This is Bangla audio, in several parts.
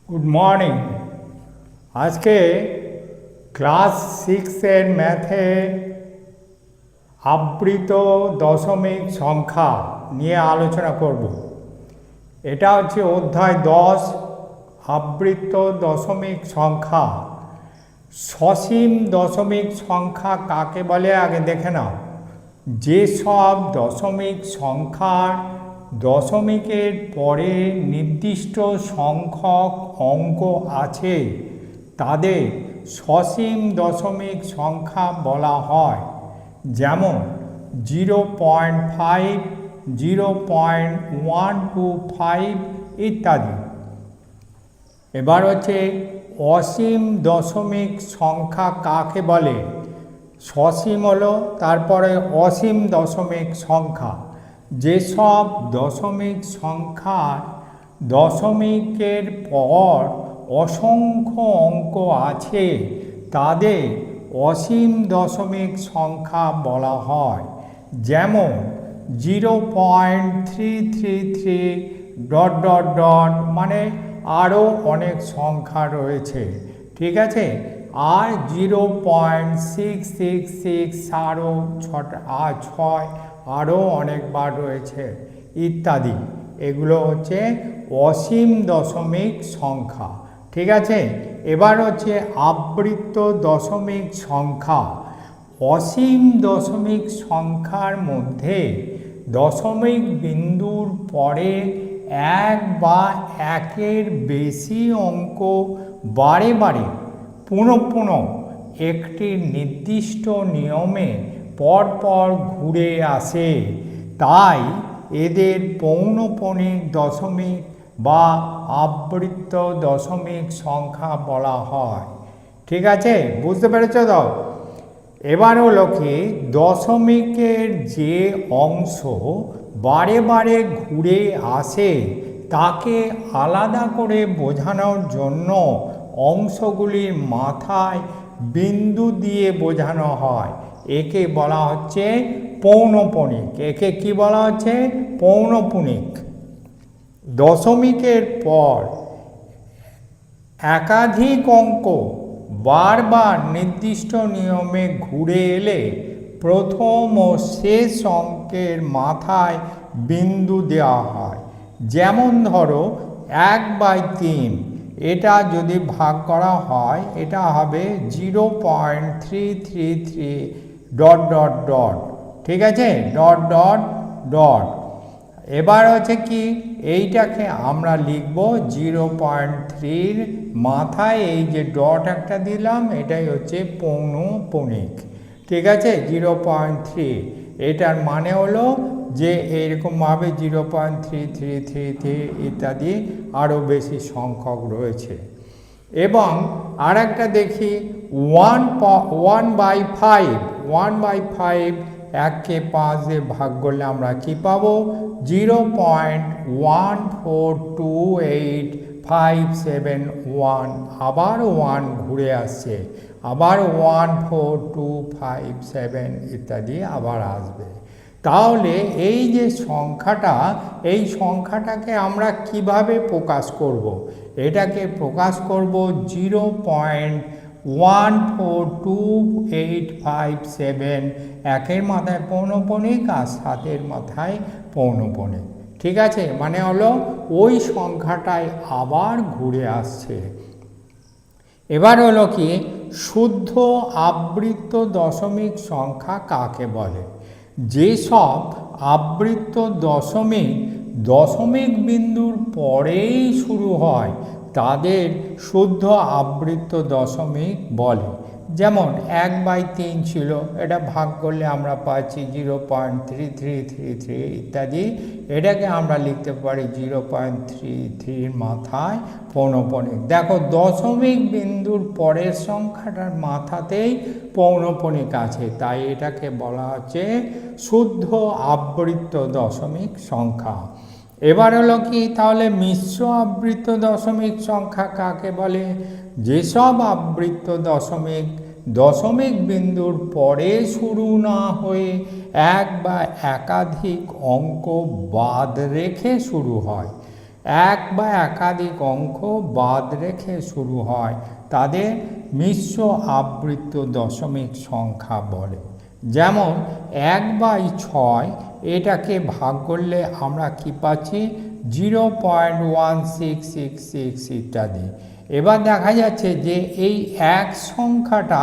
Good morning. আজকে ক্লাস 6-এর ম্যাথে আবৃত দশমিক সংখ্যা নিয়ে আলোচনা করব। এটা হচ্ছে অধ্যায় 10, আবৃত দশমিক সংখ্যা। সসীম দশমিক সংখ্যা কাকে বলে আগে দেখে নাও। যেসব দশমিক সংখ্যার দশমিকের পরে নির্দিষ্ট সংখ্যক অঙ্ক আছে তাদের সসীম দশমিক সংখ্যা বলা হয়। যেমন 0.5, 0.125 ইত্যাদি। এবার হচ্ছে অসীম দশমিক সংখ্যা কাকে বলে। সসীম হলো, তারপরে অসীম দশমিক সংখ্যা। যেসব দশমিক সংখ্যার দশমিকের পর অসংখ্য অঙ্ক আছে তাদের অসীম দশমিক সংখ্যা বলা হয়। যেমন 0.333 মানে আরও অনেক সংখ্যা রয়েছে, ঠিক আছে। আর 0.666 আরও 6 আরও অনেকবার রয়েছে ইত্যাদি। এগুলো হচ্ছে অসীম দশমিক সংখ্যা, ঠিক আছে। এবার হচ্ছে আবৃত দশমিক সংখ্যা। অসীম দশমিক সংখ্যার মধ্যে দশমিক বিন্দুর পরে এক বা একের বেশি অঙ্ক বারে বারে পুনঃ পুনঃ একটি নির্দিষ্ট নিয়মে পরপর ঘুরে আসে, তাই এদের পৌনঃপুনিক দশমিক বা আবৃত দশমিক সংখ্যা বলা হয়, ঠিক আছে। বুঝতে পেরেছ তো? এবার হলো কি, দশমিকের যে অংশ বারে বারে ঘুরে আসে তাকে আলাদা করে বোঝানোর জন্য অংশগুলির মাথায় বিন্দু দিয়ে বোঝানো হয়। একে বলা হচ্ছে পৌনঃপুনিক। একে কি বলা হচ্ছে? পৌনঃপুনিক। দশমিকের পর একাধিক অঙ্ক বারবার নির্দিষ্ট নিয়মে ঘুরে এলে প্রথম ও শেষ অঙ্কের মাথায় বিন্দু দেওয়া হয়। যেমন ধরো 1/3, এটা যদি ভাগ করা হয় এটা হবে 0.333 ... ঠিক আছে, ... এবার হচ্ছে কি, এইটাকে আমরা লিখব 0.3-র মাথায় এই যে ডট একটা দিলাম এটাই হচ্ছে পৌনঃপুনিক, ঠিক আছে। 0.3 এটার মানে হলো যে এইরকমভাবে 0.3333 ইত্যাদি আরও বেশি সংখ্যক রয়েছে। এবং আর একটা দেখি 1/5 1/5 দিয়ে ভাগ করলে আমরা কি পাবো? 0.1428571। আবার 1 ঘুরে আসছে, আবার 14257 ইত্যাদি আবার আসবে। তাহলে এই যে সংখ্যাটা, এই সংখ্যাটাকে আমরা কিভাবে প্রকাশ করব? এটাকে প্রকাশ করব 0.1428571, একের মাথায় পৌনঃপুনিক আর 7-এর মাথায় পৌনঃপুনিক, ঠিক আছে। মানে হলো ওই সংখ্যাটাই আবার ঘুরে আসছে। এবার হলো কি, শুদ্ধ আবৃত দশমিক সংখ্যা কাকে বলে? যেসব আবৃত দশমিক দশমিক বিন্দুর পরেই শুরু হয় তাদের শুদ্ধ আবৃত দশমিক বলে। যেমন 1/3 ছিল, এটা ভাগ করলে আমরা পাচ্ছি 0.3333 ইত্যাদি। এটাকে আমরা লিখতে পারি 0.33-র মাথায় পৌনঃপুনিক। দেখো, দশমিক বিন্দুর পরের সংখ্যাটার মাথাতেই পৌনঃপুনিক আছে, তাই এটাকে বলা হচ্ছে শুদ্ধ আবৃত দশমিক সংখ্যা। এবার হলো কি, তাহলে মিশ্র আবৃত দশমিক সংখ্যা কাকে বলে? যেসব আবৃত দশমিক দশমিক বিন্দুর পরে শুরু না হয়ে এক বা একাধিক অঙ্ক বাদ রেখে শুরু হয়। এক বা একাধিক অঙ্ক বাদ রেখে শুরু হয় তাদের মিশ্র আবৃত্ত দশমিক সংখ্যা বলে। যেমন 1/6 এটাকে ভাগ করলে আমরা কি পাচ্ছি 0.1666 ইত্যাদি। এবার দেখা যাচ্ছে যে এই 1 সংখ্যাটা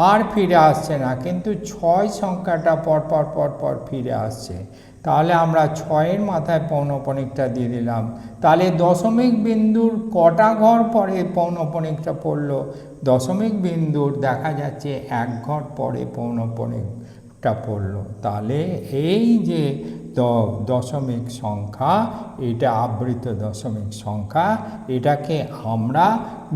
আর ফিরে আসছে না, কিন্তু 6 সংখ্যাটা পরপর ফিরে আসছে। তাহলে আমরা 6-এর মাথায় পৌনঃপুনিকটা দিয়ে দিলাম। তাহলে দশমিক বিন্দুর কটা ঘর পরে পৌনঃপুনিকটা পড়লো? দশমিক বিন্দুর দেখা যাচ্ছে 1 ঘর পরে পৌনঃপুনিকটা পড়লো। তাহলে এই যে দশমিক সংখ্যা, এটা আবৃত দশমিক সংখ্যা, এটাকে আমরা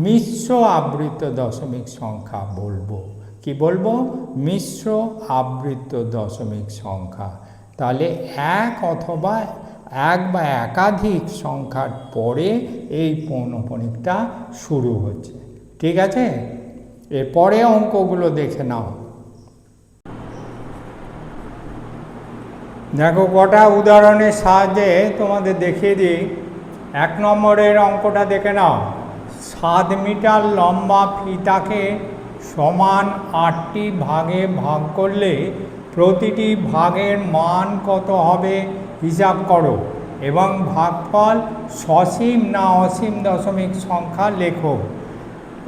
মিশ্র আবৃত দশমিক সংখ্যা বলবো। কি বলবো? মিশ্র আবৃত দশমিক সংখ্যা। তাহলে এক অথবা এক বা একাধিক সংখ্যার পরে এই পৌনঃপুনিকটা শুরু হচ্ছে। ঠিক আছে, এরপরে অঙ্কগুলো দেখে নাও। দেখো কটা উদাহরণের সাহায্যে তোমাদের দেখিয়ে দিই। 1 নম্বরের অঙ্কটা দেখে নাও। 7 মিটার লম্বা ফিতাকে সমান 8টি ভাগে ভাগ করলে প্রতিটি ভাগের মান কত হবে হিসাব করো এবং ভাগফল সসীম না অসীম দশমিক সংখ্যা লেখো।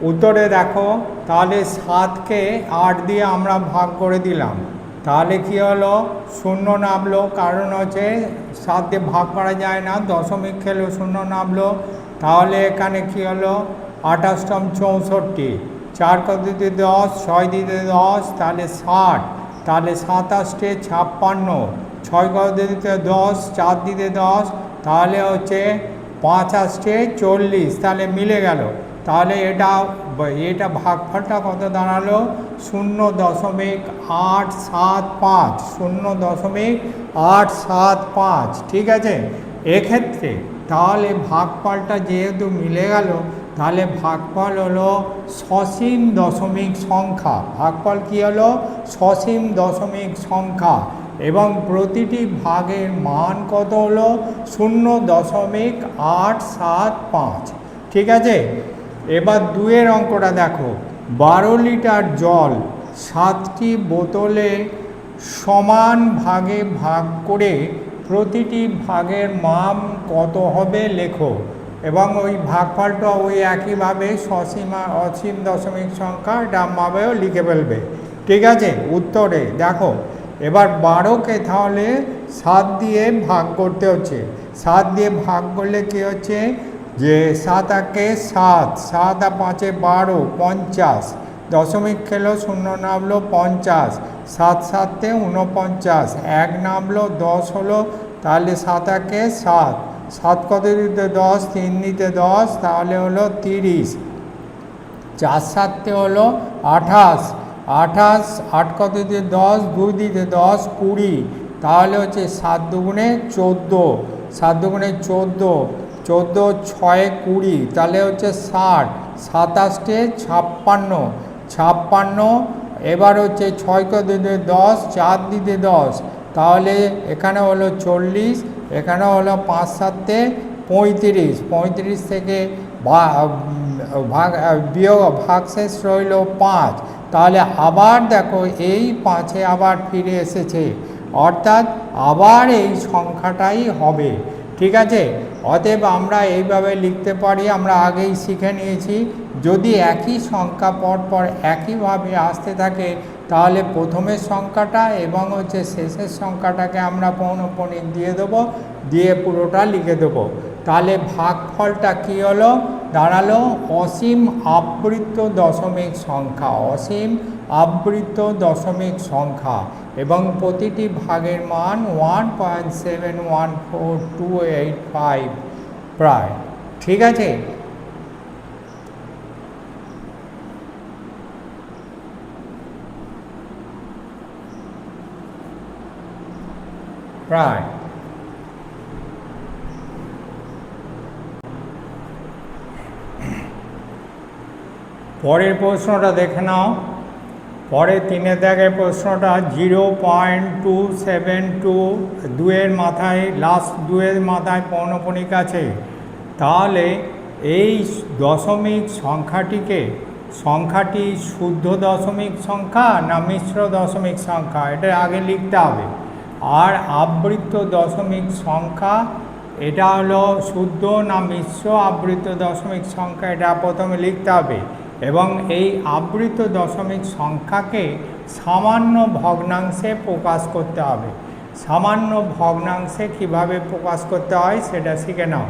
উত্তরে দেখো, তাহলে 7কে 8 দিয়ে আমরা ভাগ করে দিলাম, তাহলে কি হলো 0 নামলো, কারণ হচ্ছে 7 দিয়ে ভাগ করা যায় না, দশমিক খেলো 0 নামলো। তাহলে এখানে কি হলো 28ম 64, 4 কত দিতে 10, 6 দিতে 10, তাহলে 60, তাহলে 27 56, 6 কত দিতে 10, 4 দিতে 10, তাহলে হচ্ছে 5 40, তাহলে মিলে গেল। তাহলে এটা ভাগফলটা কত দাঁড়ালো 0.875, 0.875। ঠিক আছে, এক্ষেত্রে তাহলে ভাগফলটা যেহেতু মিলে গেল, তাহলে ভাগফল হলো সসীম দশমিক সংখ্যা। ভাগফল কি হলো? সসীম দশমিক সংখ্যা। এবং প্রতিটি ভাগের মান কত হলো 0.875। ঠিক আছে, এবার 2-এর অঙ্কটা দেখো। 12 লিটার জল 7টি বোতলে সমান ভাগে ভাগ করে প্রতিটি ভাগের মান কত হবে লেখো। এবং ওই ভাগফলটা ওই একইভাবে সসীম আর অসীম দশমিক সংখ্যা ডামভাবেও লিখে ফেলবে। ঠিক আছে, উত্তরে দেখো এবার 12কে তাহলে 7 দিয়ে ভাগ করতে হচ্ছে। 7 দিয়ে ভাগ করলে কি হচ্ছে যে 7 একে 7, 7 আর 5-এ 12, 50, দশমিক খেলো 0 নামলো 50, 7 7-এ 49, 1 নামলো 10 হলো, তাহলে 7 একে 7, 7 কত দিতে 10, 3 দিতে 10, তাহলে হলো 30, 4 7-এ হলো 28, 8 কত দিতে 10, 2 দিতে 10, 20, তাহলে হচ্ছে 7 দুগুণে 14, 7 দুগুণে 14, 14 6-এ 20, তাহলে হচ্ছে 60, 27-এ 56, 56, এবার হচ্ছে 6 কত দিতে 10, 4 দিতে 10, তাহলে এখানে হলো 40, এখানে হলো 5 7-এ 35, 35 থেকে ভাগশেষ রইল 5, তাহলে আবার দেখো এই 5-এ আবার ফিরে এসেছে, অর্থাৎ আবার এই সংখ্যাটাই হবে। ঠিক আছে, অতএব আমরা এইভাবে লিখতে পারি। আমরা আগেই শিখে নিয়েছি, যদি একই সংখ্যা পরপর একইভাবে আসতে থাকে তাহলে প্রথমের সংখ্যাটা এবং হচ্ছে শেষের সংখ্যাটাকে আমরা পৌনঃপুনিক দিয়ে দেবো, দিয়ে পুরোটা লিখে দেবো। তাহলে ভাগফলটা কী হলো দাঁড়ালো অসীম আবৃত্ত দশমিক সংখ্যা, অসীম আবৃত্ত দশমিক সংখ্যা, এবং প্রতিটি ভাগের মান 1.714285 প্রায়। ঠিক আছে, প্রায়। পরের প্রশ্নটা দেখে নাও। পরে 3-এর দাগের প্রশ্নটা 0.272, 2-এর মাথায় লাস্ট 2-এর মাথায় পৌনঃপুনিক আছে, তাহলে এই দশমিক সংখ্যাটি শুদ্ধ দশমিক সংখ্যা না মিশ্র দশমিক সংখ্যা, এটা আগে লিখতে হবে। আর আবৃত্ত দশমিক সংখ্যা এটা হলো শুদ্ধ না মিশ্র আবৃত্ত দশমিক সংখ্যা, এটা প্রথমে লিখতে হবে। এবং এই আবৃত্ত দশমিক সংখ্যাকে সামান্য ভগ্নাংশে প্রকাশ করতে হবে। সামান্য ভগ্নাংশে কিভাবে প্রকাশ করতে হয় সেটা শিখে নাও।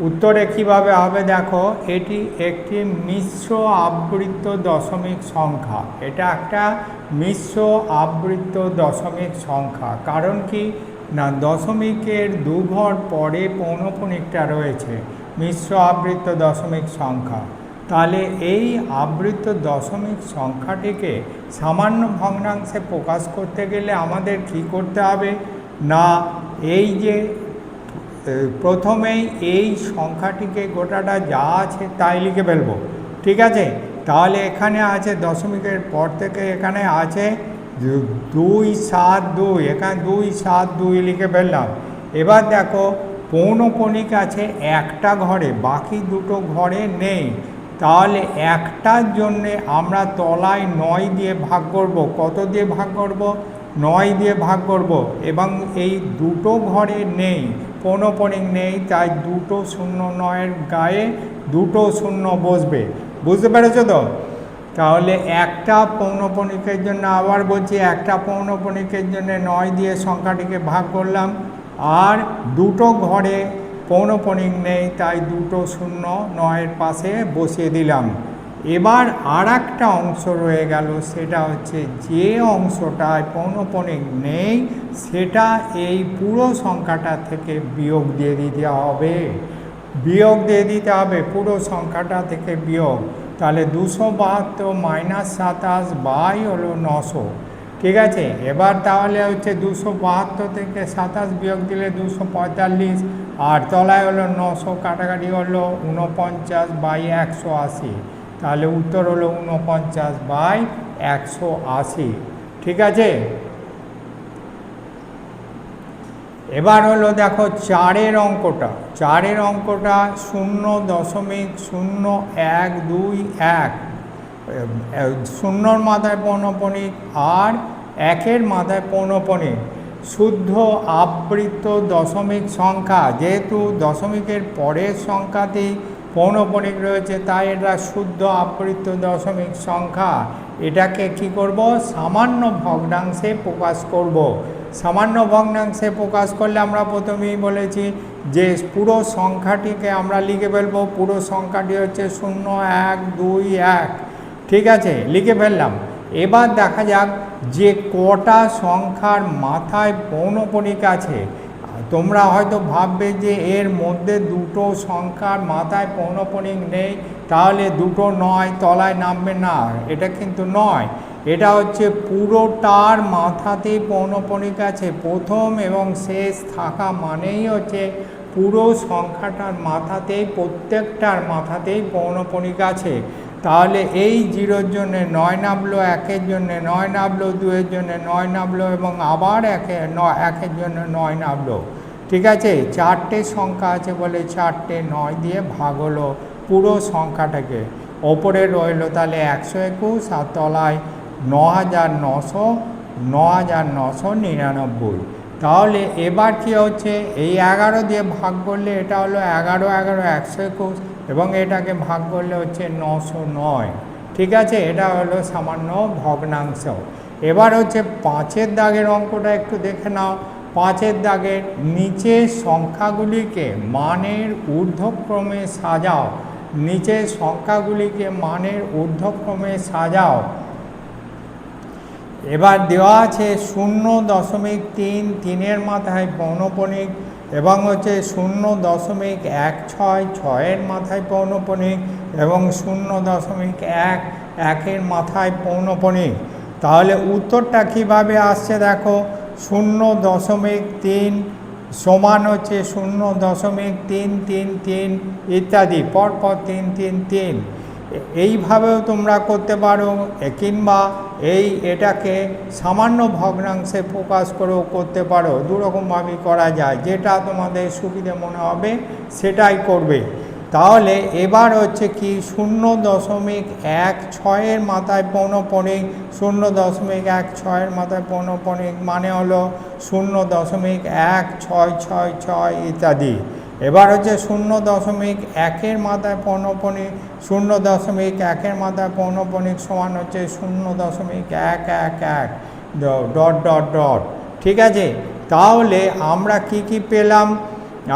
উত্তরে কিভাবে হবে দেখো, এটি একটি মিশ্র আবৃত্ত দশমিক সংখ্যা। এটা একটা মিশ্র আবৃত্ত দশমিক সংখ্যা। কারণ কি না, দশমিকের দুঘর পরে পৌনঃপুনিকটা রয়েছে, মিশ্র আবৃত্ত দশমিক সংখ্যা। তাহলে এই আবৃত্ত দশমিক সংখ্যাটিকে সামান্য ভগ্নাংশে প্রকাশ করতে গেলে আমাদের কি করতে হবে না, এই যে প্রথমেই এই সংখ্যাটিকে গোটাটা যা আছে তাই লিখে ফেলবো, ঠিক আছে। তাহলে এখানে আছে দশমিকের পর থেকে এখানে আছে 2 7 2, এখানে 2 7 2 লিখে ফেললাম। এবার দেখো পৌনঃপুনিক আছে একটা ঘরে, বাকি দুটো ঘরে নেই। তাহলে একটার জন্যে আমরা তলায় 9 দিয়ে ভাগ করব। কত দিয়ে ভাগ করব? 9 দিয়ে ভাগ করব। এবং এই দুটো ঘরে নেই, পৌনঃপুনিক নেই, তাই দুটো 0 গায়ে দুটো 0 বসবে। বুঝতে পেরেছো তো? তাহলে একটা পৌনঃপুনিকের জন্য, আবার বলছি, একটা পৌনঃপুনিকের জন্য 9 দিয়ে সংখ্যাটিকে ভাগ করলাম। আর দুটো ঘরে পৌনঃপুনিক নেই, তাই দুটো 0 9-এর পাশে বসিয়ে দিলাম। এবার আর একটা অংশ রয়ে গেল, সেটা হচ্ছে যে অংশটায় পৌনঃপুনিক নেই সেটা এই পুরো সংখ্যাটা থেকে বিয়োগ দিয়ে দিতে হবে। বিয়োগ দিয়ে দিতে হবে পুরো সংখ্যাটা থেকে বিয়োগ। তাহলে 272 - 27 বাই হলো 900, ঠিক আছে। এবার তাহলে হচ্ছে 272 থেকে 27 বিয়োগ দিলে 245, আর তলায় হলো 900, কাটাকাটি হলো 49 বাই 180। তাহলে উত্তর হলো 49 বাই 180, ঠিক আছে। এবার হলো দেখো 4-এর অঙ্কটা। 4-এর অঙ্কটা 0.0121, 0-র মাথায় পৌনঃপুনিক আর 1-এর মাথায় পৌনঃপুনিক, শুদ্ধ আবৃত্ত দশমিক সংখ্যা। যেহেতু দশমিকের পরের সংখ্যাতেই পৌনঃপুনিক রয়েছে, তাই এটা শুদ্ধ আবৃত্ত দশমিক সংখ্যা। এটাকে কি করব? সামান্য ভগ্নাংশে প্রকাশ করব। সামান্য ভগ্নাংশে প্রকাশ করলে আমরা প্রথমেই বলেছি যে পুরো সংখ্যাটিকে আমরা লিখে ফেলবো। পুরো সংখ্যাটি হচ্ছে 0 1 2 1, ঠিক আছে, লিখে ফেললাম। এবার দেখা যাক যে কটা সংখ্যার মাথায় পৌনঃপুনিক আছে। তোমরা হয়তো ভাববে যে এর মধ্যে দুটো সংখ্যার মাথায় পৌনঃপুনিক নেই, তাহলে দুটো 9 তলায় নামবে না। এটা কিন্তু নয়, এটা হচ্ছে পুরোটার মাথাতেই পৌনঃপুনিক আছে। প্রথম এবং শেষ থাকা মানেই হচ্ছে পুরো সংখ্যাটার মাথাতেই, প্রত্যেকটার মাথাতেই পৌনঃপুনিক আছে। তাহলে এই 0-র জন্য 9 নামলো, 1-এর জন্য 9 নামলো, 2-এর জন্য 9 নামলো, এবং আবার 1-এর জন্য 9 নামলো, ঠিক আছে। 4টে সংখ্যা আছে বলে 4টে 9 দিয়ে ভাগ হলো পুরো সংখ্যাটাকে। ওপরে রইল তাহলে 121, আর তলায় 9999। তাহলে এবার কি হচ্ছে, এই 11 দিয়ে ভাগ করলে এটা হলো 11 11 121, এবং এটাকে ভাগ করলে হচ্ছে 909, ঠিক আছে। এটা হলো সামান্য ভগ্নাংশ। এবার হচ্ছে 5-এর দাগের অঙ্কটা একটু দেখে নাও। 5-এর দাগের নিচের সংখ্যাগুলিকে মানের ঊর্ধ্বক্রমে সাজাও। নিচের সংখ্যাগুলিকে মানের ঊর্ধ্বক্রমে সাজাও। এবার দেওয়া আছে 0.3, 3-এর মাথায় পৌনঃপুনিক, এবং হচ্ছে 0.16, 6-এর মাথায় পৌনঃপুনিক, এবং 0.1, 1-এর মাথায় পৌনঃপুনিক। তাহলে উত্তরটা কিভাবে আসছে দেখো, 0.3 সমান হচ্ছে 0.333 ইত্যাদি, পরপর 3 3 3। এইভাবেও তোমরা করতে পারো, কিংবা এটাকে সামান্য ভগ্নাংশে প্রকাশ করেও করতে পারো। দুরকমভাবেই করা যায়, যেটা তোমাদের সুবিধে মনে হবে সেটাই করবে। তাহলে এবার হচ্ছে কি 0.16 মাথায় পৌনঃপুনিক, 0.16 মাথায় পৌনঃপুনিক মানে হলো 0.1666 ইত্যাদি। এবার হচ্ছে 0.1 মাথায় পৌনঃপুনিক, 0.1 মাথায় পৌনঃপুনিক সমান হচ্ছে 0.111 ডট ডট ডট। ঠিক আছে, তাহলে আমরা কি পেলাম?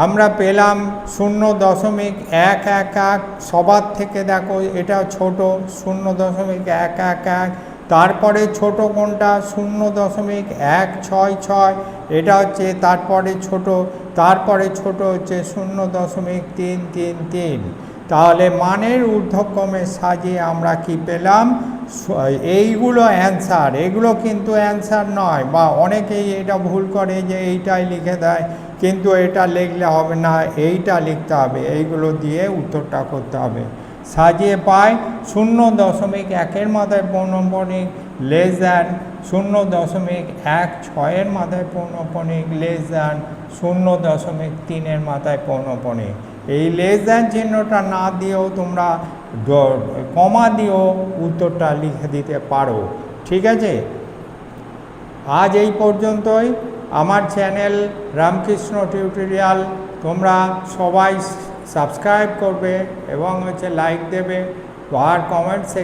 আমরা পেলাম 0.111, সবার থেকে দেখো এটা ছোট 0.111, তারপরে ছোট কোনটা 0.166, এটা হচ্ছে তারপরে ছোট, তারপরে ছোট হচ্ছে 0.333। তাহলে মানের ঊর্ধ্বক্রমে সাজিয়ে আমরা কি পেলাম? এইগুলো অ্যান্সার, এগুলো কিন্তু অ্যান্সার নয়, বা অনেকেই এটা ভুল করে যে এইটাই লিখে দেয়, কিন্তু এটা লিখলে হবে না, এইটা লিখতে হবে, এইগুলো দিয়ে উত্তরটা করতে হবে। সাজিয়ে পাই 0.1 মাথায় পৌনঃপুনিক লেস দ্যান 0.16 মাথায় পৌনঃপুনিক লেস দ্যান 0.3 মাথায় পৌনঃপুনিক। এই লেস দ্যান চিহ্নটা না দিয়েও তোমরা কমা দিয়েও উত্তরটা লিখে দিতে পারো। ঠিক আছে, আজ এই পর্যন্তই। আমার চ্যানেল রামকৃষ্ণ টিউটোরিয়াল তোমরা সবাই সাবস্ক্রাইব করবে এবং হচ্ছে লাইক দেবে। আর কমেন্টসে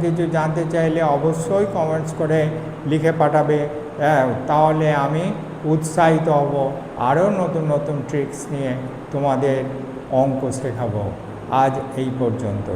কিছু জানতে চাইলে অবশ্যই কমেন্টস করে লিখে পাঠাবে, তাহলে আমি উৎসাহিত হব আরও নতুন নতুন ট্রিক্স নিয়ে তোমাদের অঙ্ক শেখাবো। আজ এই পর্যন্ত।